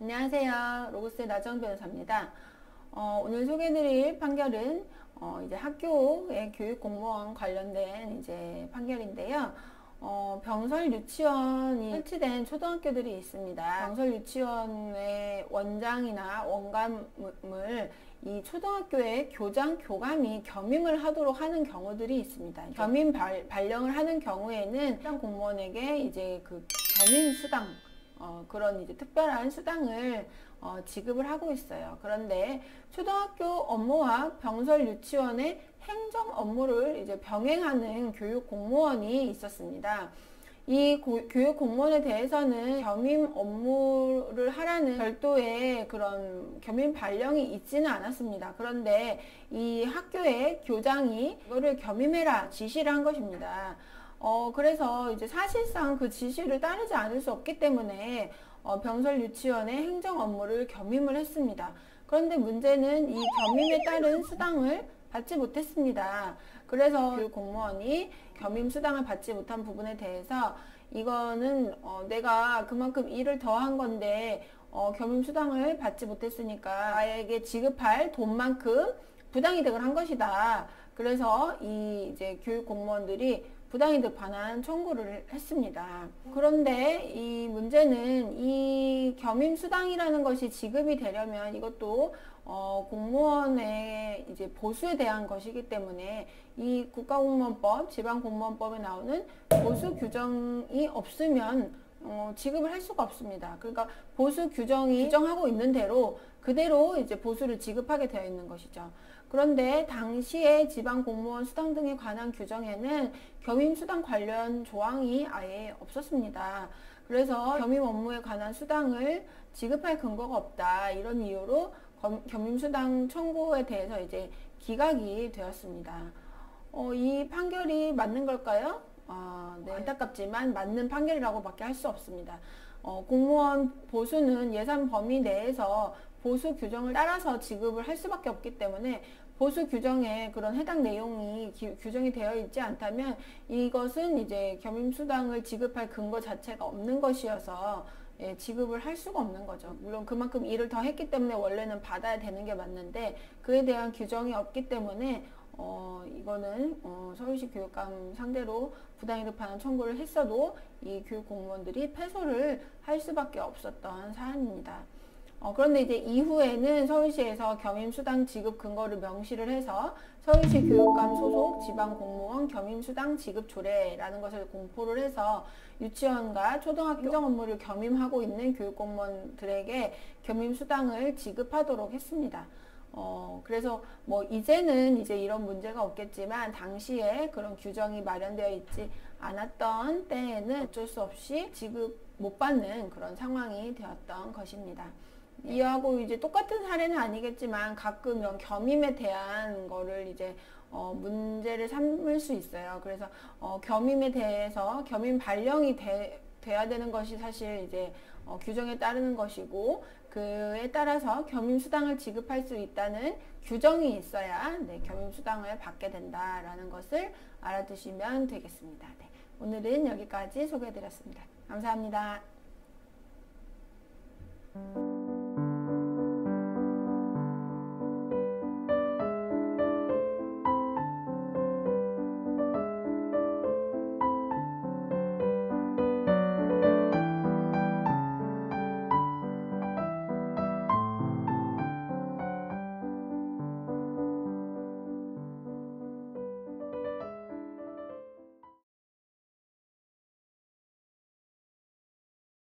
안녕하세요. 로고스의 나정 변호사입니다. 오늘 소개해드릴 판결은 이제 학교의 교육 공무원 관련된 이제 판결인데요. 병설 유치원이 설치된 초등학교들이 있습니다. 병설 유치원의 원장이나 원감을 이 초등학교의 교장, 교감이 겸임을 하도록 하는 경우들이 있습니다. 겸임 발령을 하는 경우에는 해당 공무원에게 이제 그 겸임 수당, 그런 이제 특별한 수당을 지급을 하고 있어요. 그런데 초등학교 업무와 병설 유치원의 행정 업무를 이제 병행하는 교육 공무원이 있었습니다. 이 교육 공무원에 대해서는 겸임 업무를 하라는 별도의 그런 겸임 발령이 있지는 않았습니다. 그런데 이 학교의 교장이 이거를 겸임해라 지시를 한 것입니다. 그래서 이제 사실상 그 지시를 따르지 않을 수 없기 때문에 병설 유치원의 행정 업무를 겸임을 했습니다. 그런데 문제는 이 겸임에 따른 수당을 받지 못했습니다. 그래서 교육 공무원이 겸임 수당을 받지 못한 부분에 대해서 이거는 내가 그만큼 일을 더 한 건데 겸임 수당을 받지 못했으니까 나에게 지급할 돈만큼 부당이득을 한 것이다. 그래서 이 이제 교육 공무원들이 부당이득 반환 청구를 했습니다. 그런데 이 문제는 이 겸임 수당이라는 것이 지급이 되려면 이것도 공무원의 이제 보수에 대한 것이기 때문에 이 국가공무원법, 지방공무원법에 나오는 보수 규정이 없으면 지급을 할 수가 없습니다. 그러니까 보수 규정이 규정하고 있는 대로 그대로 이제 보수를 지급하게 되어 있는 것이죠. 그런데 당시에 지방공무원 수당 등에 관한 규정에는 겸임수당 관련 조항이 아예 없었습니다. 그래서 겸임 업무에 관한 수당을 지급할 근거가 없다. 이런 이유로 겸임수당 청구에 대해서 이제 기각이 되었습니다. 이 판결이 맞는 걸까요? 네. 안타깝지만 맞는 판결이라고 밖에 할 수 없습니다. 공무원 보수는 예산 범위 내에서 보수 규정을 따라서 지급을 할 수밖에 없기 때문에 보수 규정에 그런 해당 내용이 규정이 되어 있지 않다면 이것은 이제 겸임수당을 지급할 근거 자체가 없는 것이어서 지급을 할 수가 없는 거죠. 물론 그만큼 일을 더 했기 때문에 원래는 받아야 되는 게 맞는데 그에 대한 규정이 없기 때문에 이거는 서울시 교육감 상대로 부당이득 반환 청구를 했어도 이 교육 공무원들이 패소를 할 수밖에 없었던 사안입니다. 그런데 이제 이후에는 서울시에서 겸임수당 지급 근거를 명시를 해서 서울시 교육감 소속 지방공무원 겸임수당 지급 조례라는 것을 공포를 해서 유치원과 초등학교 행정 업무를 겸임하고 있는 교육공무원들에게 겸임수당을 지급하도록 했습니다. 그래서 뭐 이제는 이제 이런 문제가 없겠지만 당시에 그런 규정이 마련되어 있지 않았던 때에는 어쩔 수 없이 지급 못 받는 그런 상황이 되었던 것입니다. 이하고 이제 똑같은 사례는 아니겠지만 가끔 이런 겸임에 대한 거를 이제 문제를 삼을 수 있어요. 그래서 겸임에 대해서 겸임 발령이 돼야 되는 것이 사실 이제 규정에 따르는 것이고 그에 따라서 겸임 수당을 지급할 수 있다는 규정이 있어야 겸임 수당을 받게 된다라는 것을 알아두시면 되겠습니다. 네, 오늘은 여기까지 소개해 드렸습니다. 감사합니다.